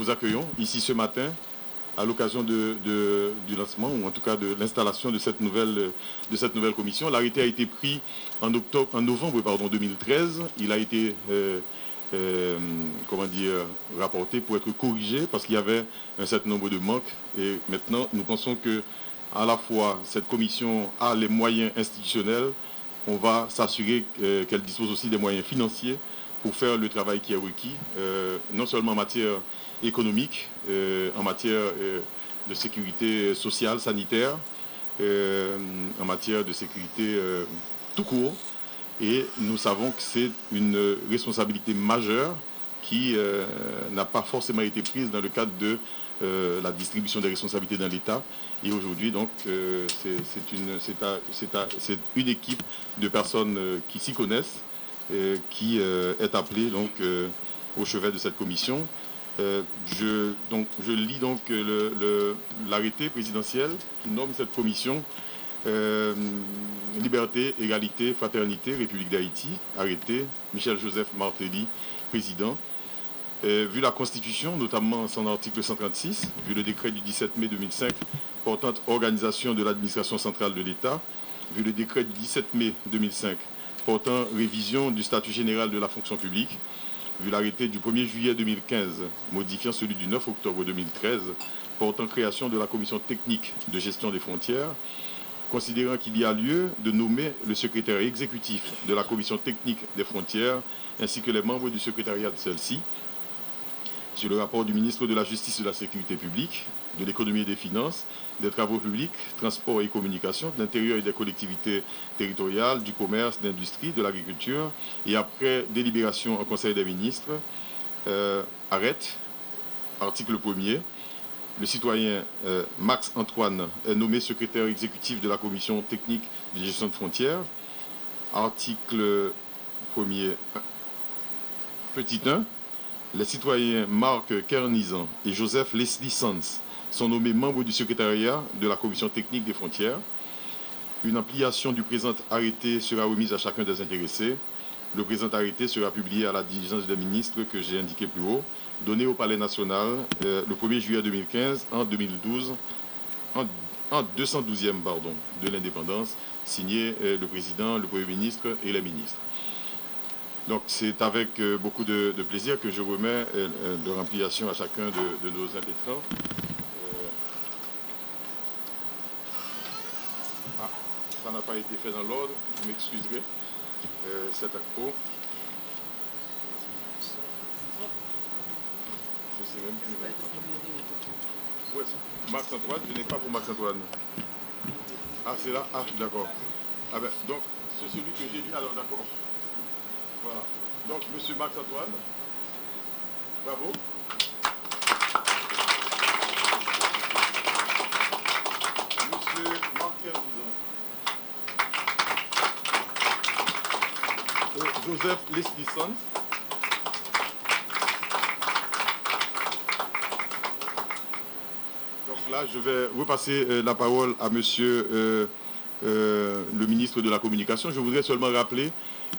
vous accueillons ici ce matin à l'occasion du lancement, ou en tout cas de l'installation de cette nouvelle commission. L'arrêté a été pris en novembre 2013. Il a été rapporté pour être corrigé parce qu'il y avait un certain nombre de manques. Et maintenant, nous pensons que à la fois cette commission a les moyens institutionnels, on va s'assurer qu'elle dispose aussi des moyens financiers pour faire le travail qui est requis, non seulement en matière économique, en matière de sécurité sociale, sanitaire, en matière de sécurité tout court. Et nous savons que c'est une responsabilité majeure qui n'a pas forcément été prise dans le cadre de la distribution des responsabilités dans l'État. Et aujourd'hui, donc, c'est une équipe de personnes qui s'y connaissent, qui est appelée donc, au chevet de cette commission. Je lis donc l'arrêté présidentiel qui nomme cette commission Liberté, Égalité, Fraternité, République d'Haïti, arrêté, Michel-Joseph Martelly, président. Vu la Constitution, notamment son article 136, vu le décret du 17 mai 2005 portant organisation de l'administration centrale de l'État, vu le décret du 17 mai 2005 portant révision du statut général de la fonction publique, vu l'arrêté du 1er juillet 2015 modifiant celui du 9 octobre 2013 portant création de la commission technique de gestion des frontières, considérant qu'il y a lieu de nommer le secrétaire exécutif de la commission technique des frontières ainsi que les membres du secrétariat de celle-ci, sur le rapport du ministre de la Justice et de la Sécurité publique, de l'économie et des finances, des travaux publics, transports et communications, de l'intérieur et des collectivités territoriales, du commerce, de l'industrie, de l'agriculture, et après délibération en Conseil des ministres, arrête, article 1er, le citoyen Max Antoine est nommé secrétaire exécutif de la commission technique de gestion de frontières, article 1er, petit 1, les citoyens Marc Kernizan et Joseph Leslie Sanz sont nommés membres du secrétariat de la commission technique des frontières. Une ampliation du présent arrêté sera remise à chacun des intéressés. Le présent arrêté sera publié à la diligence des ministres que j'ai indiqué plus haut, donné au Palais national le 1er juillet 2015 en 2012, en 212e de l'indépendance, signé le président, le Premier ministre et les ministres. Donc c'est avec beaucoup de plaisir que je remets de rempliation à chacun de nos impétrants. Ça n'a pas été fait dans l'ordre, vous m'excuserez, cet accro. Je sais même plus. Ouais, Max Antoine, je n'ai pas pour Max Antoine. Ah, c'est là? Ah, d'accord. Ah ben, donc, c'est celui que j'ai lu, alors d'accord. Voilà. Donc, monsieur Max Antoine, bravo. Monsieur Marc Kernizan. Joseph Leslie Sanz. Donc là, je vais repasser la parole à monsieur le ministre de la Communication. Je voudrais seulement rappeler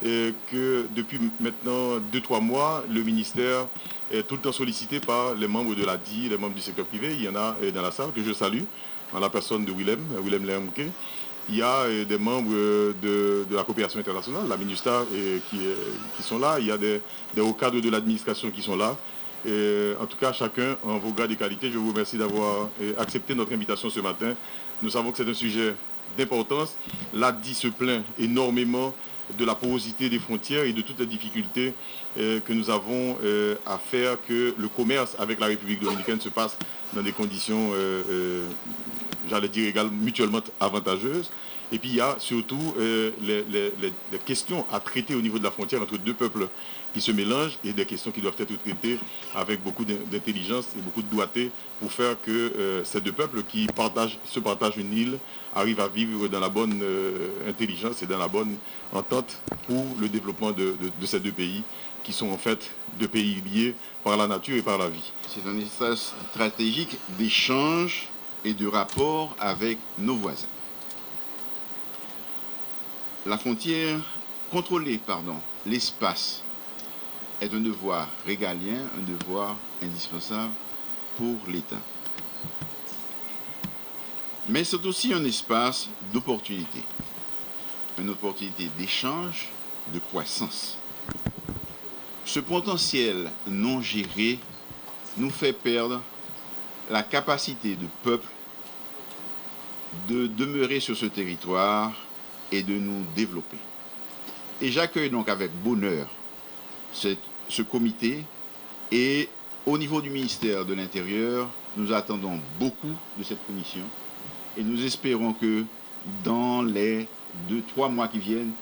que depuis maintenant 2-3 mois, le ministère est tout le temps sollicité par les membres de l'ADI, les membres du secteur privé. Il y en a dans la salle que je salue, en la personne de Willem Lermke. Il y a des membres de la coopération internationale, la MINUSTA, qui sont là. Il y a des hauts cadres de l'administration qui sont là. En tout cas, chacun en vos grades et qualités, je vous remercie d'avoir accepté notre invitation ce matin. Nous savons que c'est un sujet d'importance. L'ADI se plaint énormément de la porosité des frontières et de toutes les difficultés que nous avons à faire que le commerce avec la République dominicaine se passe dans des conditions, j'allais dire, également mutuellement avantageuses. Et puis il y a surtout les questions à traiter au niveau de la frontière entre deux peuples qui se mélangent et des questions qui doivent être traitées avec beaucoup d'intelligence et beaucoup de doigté pour faire que ces deux peuples qui se partagent une île arrivent à vivre dans la bonne intelligence et dans la bonne entente pour le développement de ces deux pays qui sont en fait deux pays liés par la nature et par la vie. C'est un espace stratégique d'échange et de rapport avec nos voisins. La frontière, contrôler, l'espace est un devoir régalien, un devoir indispensable pour l'État. Mais c'est aussi un espace d'opportunité, une opportunité d'échange, de croissance. Ce potentiel non géré nous fait perdre la capacité du peuple de demeurer sur ce territoire et de nous développer. Et j'accueille donc avec bonheur ce comité et au niveau du ministère de l'Intérieur, nous attendons beaucoup de cette commission et nous espérons que dans les 2-3 mois qui viennent,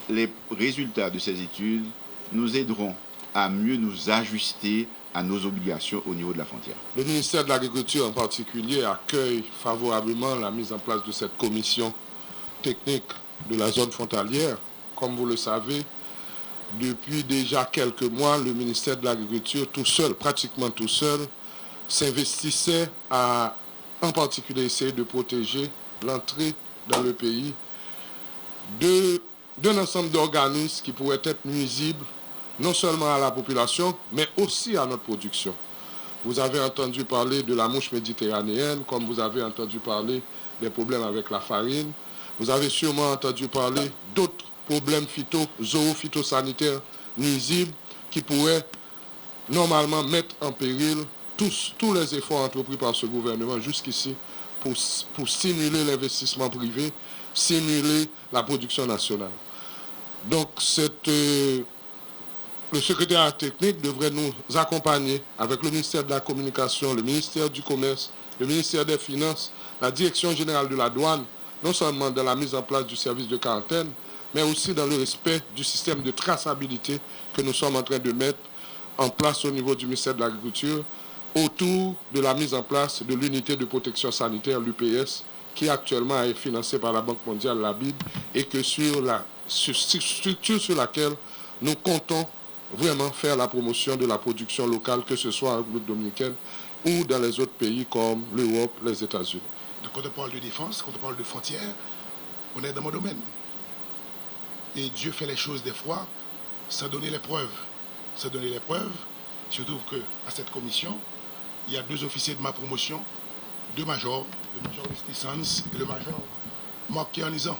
les résultats de ces études nous aideront à mieux nous ajuster à nos obligations au niveau de la frontière. Le ministère de l'Agriculture en particulier accueille favorablement la mise en place de cette commission technique de la zone frontalière. Comme vous le savez, depuis déjà quelques mois, le ministère de l'Agriculture, tout seul, pratiquement tout seul, s'investissait à, en particulier, essayer de protéger l'entrée dans le pays d'un ensemble d'organismes qui pourraient être nuisibles non seulement à la population, mais aussi à notre production. Vous avez entendu parler de la mouche méditerranéenne, comme vous avez entendu parler des problèmes avec la farine. Vous avez sûrement entendu parler d'autres problèmes zoophytosanitaires nuisibles qui pourraient normalement mettre en péril tous les efforts entrepris par ce gouvernement jusqu'ici pour stimuler l'investissement privé, stimuler la production nationale. Donc, le secrétariat technique devrait nous accompagner avec le ministère de la Communication, le ministère du Commerce, le ministère des Finances, la Direction générale de la douane, non seulement dans la mise en place du service de quarantaine, mais aussi dans le respect du système de traçabilité que nous sommes en train de mettre en place au niveau du ministère de l'Agriculture, autour de la mise en place de l'unité de protection sanitaire, l'UPS, qui actuellement est financée par la Banque mondiale, la BID, et que sur la structure sur laquelle nous comptons vraiment faire la promotion de la production locale, que ce soit en République dominicaine ou dans les autres pays comme l'Europe, les États-Unis. Donc, quand on parle de défense, quand on parle de frontières, on est dans mon domaine. Et Dieu fait les choses des fois sans donner les preuves. Sans donner les preuves, je trouve qu'à cette commission, il y a 2 officiers de ma promotion, 2 majors, le major Rusty Sands et le major Marc Kianizan.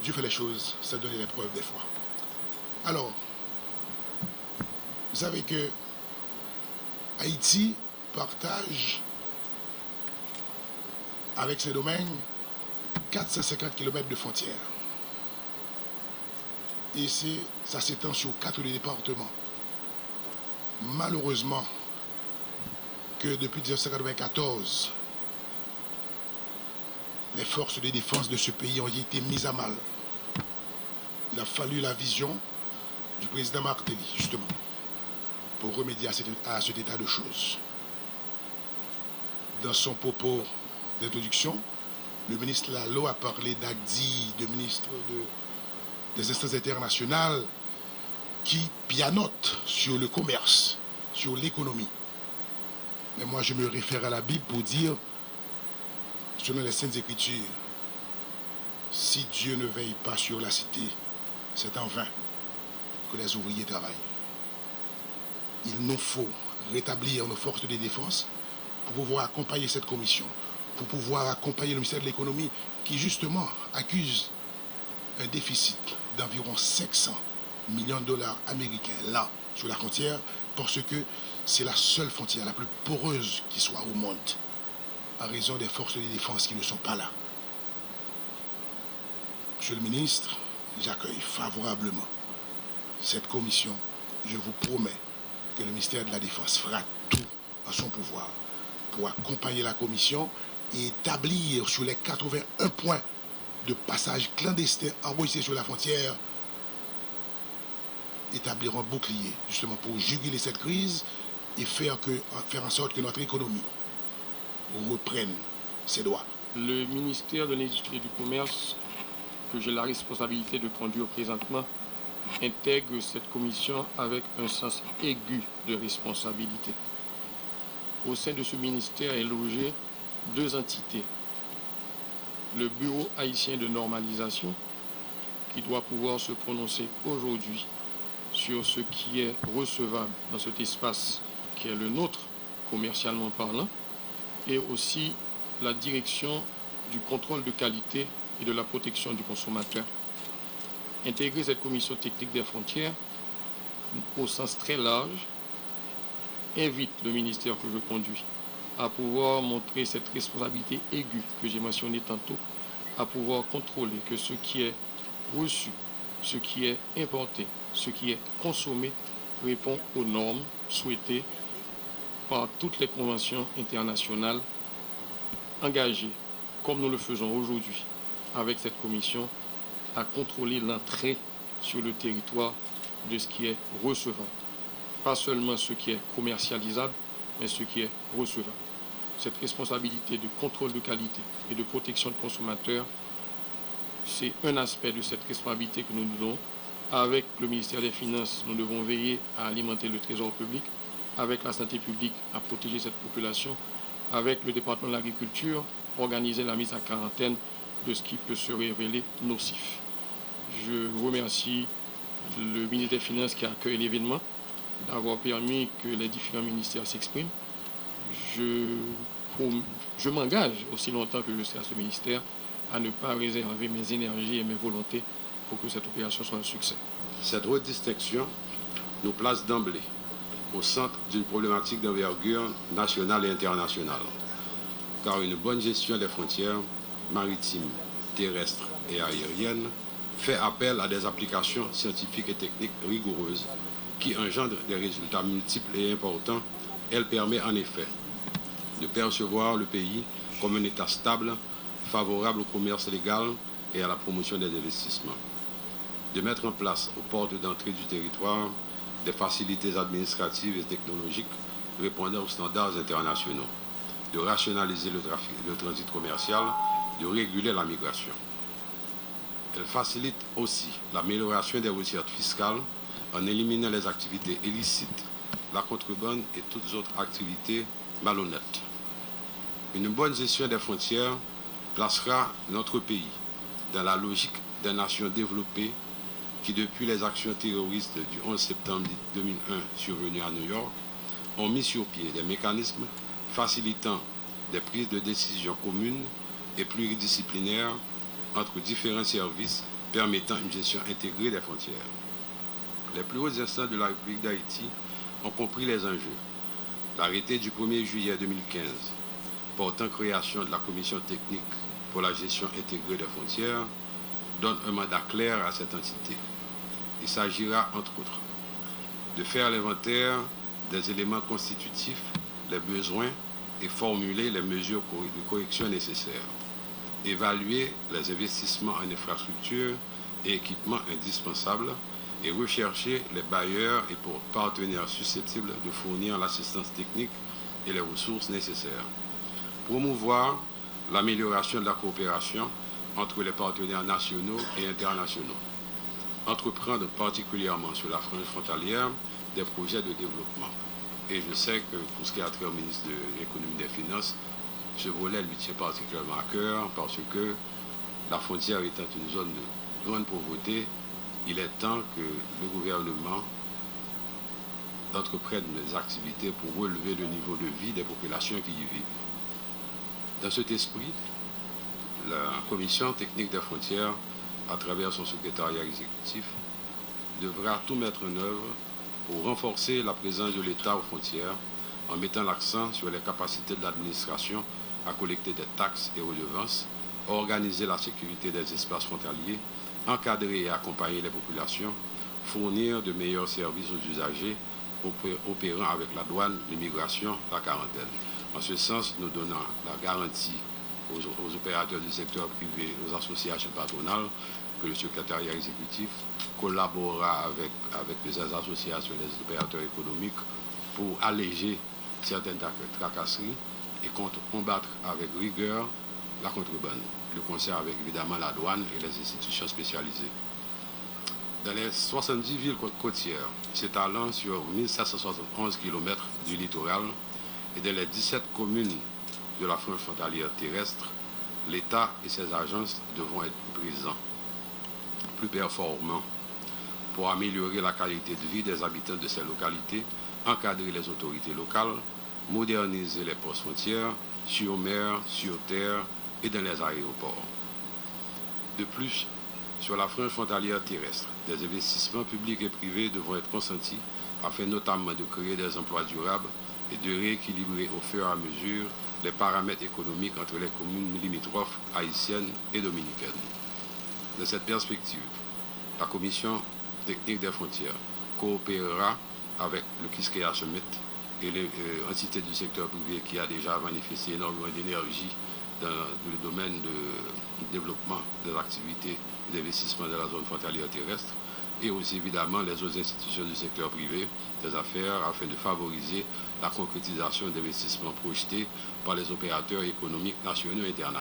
Dieu fait les choses sans donner les preuves des fois. Alors, vous savez que Haïti partage avec ses domaines 450 km de frontières. Et ça s'étend sur 4 départements. Malheureusement, que depuis 1994, les forces de défense de ce pays ont été mises à mal. Il a fallu la vision du président Martelly, justement, pour remédier à cet état de choses. Dans son propos d'introduction, le ministre Lalo a parlé d'ACDI, de ministre des instances internationales, qui pianotent sur le commerce, sur l'économie. Mais moi, je me réfère à la Bible pour dire, selon les Saintes Écritures, si Dieu ne veille pas sur la cité, c'est en vain que les ouvriers travaillent. Il nous faut rétablir nos forces de défense pour pouvoir accompagner cette commission, pour pouvoir accompagner le ministère de l'économie qui justement accuse un déficit d'environ 500 millions de dollars américains là, sur la frontière, parce que c'est la seule frontière la plus poreuse qui soit au monde, en raison des forces de défense qui ne sont pas là. Monsieur le ministre, j'accueille favorablement cette commission. Je vous promets que le ministère de la Défense fera tout en son pouvoir pour accompagner la commission et établir sur les 81 points de passage clandestin enregistrés sur la frontière, établir un bouclier justement pour juguler cette crise et faire en sorte que notre économie reprenne ses droits. Le ministère de l'Industrie et du Commerce, que j'ai la responsabilité de conduire présentement, intègre cette commission avec un sens aigu de responsabilité. Au sein de ce ministère est logé 2 entités. Le Bureau haïtien de normalisation, qui doit pouvoir se prononcer aujourd'hui sur ce qui est recevable dans cet espace qui est le nôtre, commercialement parlant, et aussi la direction du contrôle de qualité et de la protection du consommateur. Intégrer cette commission technique des frontières, au sens très large, invite le ministère que je conduis à pouvoir montrer cette responsabilité aiguë que j'ai mentionnée tantôt, à pouvoir contrôler que ce qui est reçu, ce qui est importé, ce qui est consommé répond aux normes souhaitées par toutes les conventions internationales engagées, comme nous le faisons aujourd'hui avec cette commission, à contrôler l'entrée sur le territoire de ce qui est recevable. Pas seulement ce qui est commercialisable, mais ce qui est recevable. Cette responsabilité de contrôle de qualité et de protection de consommateurs, c'est un aspect de cette responsabilité que nous donnons. Avec le ministère des Finances, nous devons veiller à alimenter le trésor public, avec la santé publique, à protéger cette population, avec le département de l'agriculture, organiser la mise à quarantaine de ce qui peut se révéler nocif. Je remercie le ministre des Finances qui a accueilli l'événement, d'avoir permis que les différents ministères s'expriment. Je m'engage aussi longtemps que je serai à ce ministère à ne pas réserver mes énergies et mes volontés pour que cette opération soit un succès. Cette haute distinction nous place d'emblée au centre d'une problématique d'envergure nationale et internationale, car une bonne gestion des frontières maritimes, terrestres et aériennes fait appel à des applications scientifiques et techniques rigoureuses qui engendrent des résultats multiples et importants. Elle permet en effet de percevoir le pays comme un État stable, favorable au commerce légal et à la promotion des investissements, de mettre en place aux portes d'entrée du territoire des facilités administratives et technologiques répondant aux standards internationaux, de rationaliser le transit commercial, de réguler la migration. Elle facilite aussi l'amélioration des recettes fiscales en éliminant les activités illicites, la contrebande et toutes autres activités malhonnêtes. Une bonne gestion des frontières placera notre pays dans la logique des nations développées qui, depuis les actions terroristes du 11 septembre 2001 survenues à New York, ont mis sur pied des mécanismes facilitant des prises de décision communes et pluridisciplinaires entre différents services permettant une gestion intégrée des frontières. Les plus hautes instances de la République d'Haïti ont compris les enjeux. L'arrêté du 1er juillet 2015 portant création de la commission technique pour la gestion intégrée des frontières donne un mandat clair à cette entité. Il s'agira, entre autres, de faire l'inventaire des éléments constitutifs, les besoins et formuler les mesures de correction nécessaires, évaluer les investissements en infrastructures et équipements indispensables et rechercher les bailleurs et partenaires susceptibles de fournir l'assistance technique et les ressources nécessaires. Promouvoir l'amélioration de la coopération entre les partenaires nationaux et internationaux. Entreprendre particulièrement sur la frange frontalière des projets de développement. Et je sais que pour ce qui a trait au ministre de l'Économie et des Finances, ce volet lui tient particulièrement à cœur parce que la frontière étant une zone de grande pauvreté, il est temps que le gouvernement entreprenne des activités pour relever le niveau de vie des populations qui y vivent. Dans cet esprit, la Commission technique des frontières, à travers son secrétariat exécutif, devra tout mettre en œuvre pour renforcer la présence de l'État aux frontières en mettant l'accent sur les capacités de l'administration à collecter des taxes et redevances, organiser la sécurité des espaces frontaliers, encadrer et accompagner les populations, fournir de meilleurs services aux usagers, opérant avec la douane, l'immigration, la quarantaine. En ce sens, nous donnons la garantie aux opérateurs du secteur privé, aux associations patronales, que le secrétariat exécutif collaborera avec les associations et les opérateurs économiques pour alléger certaines tracasseries et combattre avec rigueur la contrebande, le concert avec évidemment la douane et les institutions spécialisées. Dans les 70 villes côtières s'étalant sur 1771 km du littoral et dans les 17 communes de la frange frontalière terrestre, l'État et ses agences devront être plus présents, plus performants pour améliorer la qualité de vie des habitants de ces localités encadrer les autorités locales, moderniser les postes frontières, sur mer, sur terre et dans les aéroports. De plus, sur la frange frontalière terrestre, des investissements publics et privés devront être consentis afin notamment de créer des emplois durables et de rééquilibrer au fur et à mesure les paramètres économiques entre les communes limitrophes haïtiennes et dominicaines. Dans cette perspective, la Commission technique des frontières coopérera avec le Quisqueya Summit et les entités du secteur privé qui a déjà manifesté énormément d'énergie dans le domaine du développement des activités et d'investissement de la zone frontalière terrestre, et aussi évidemment les autres institutions du secteur privé des affaires afin de favoriser la concrétisation d'investissements projetés par les opérateurs économiques nationaux et internationaux.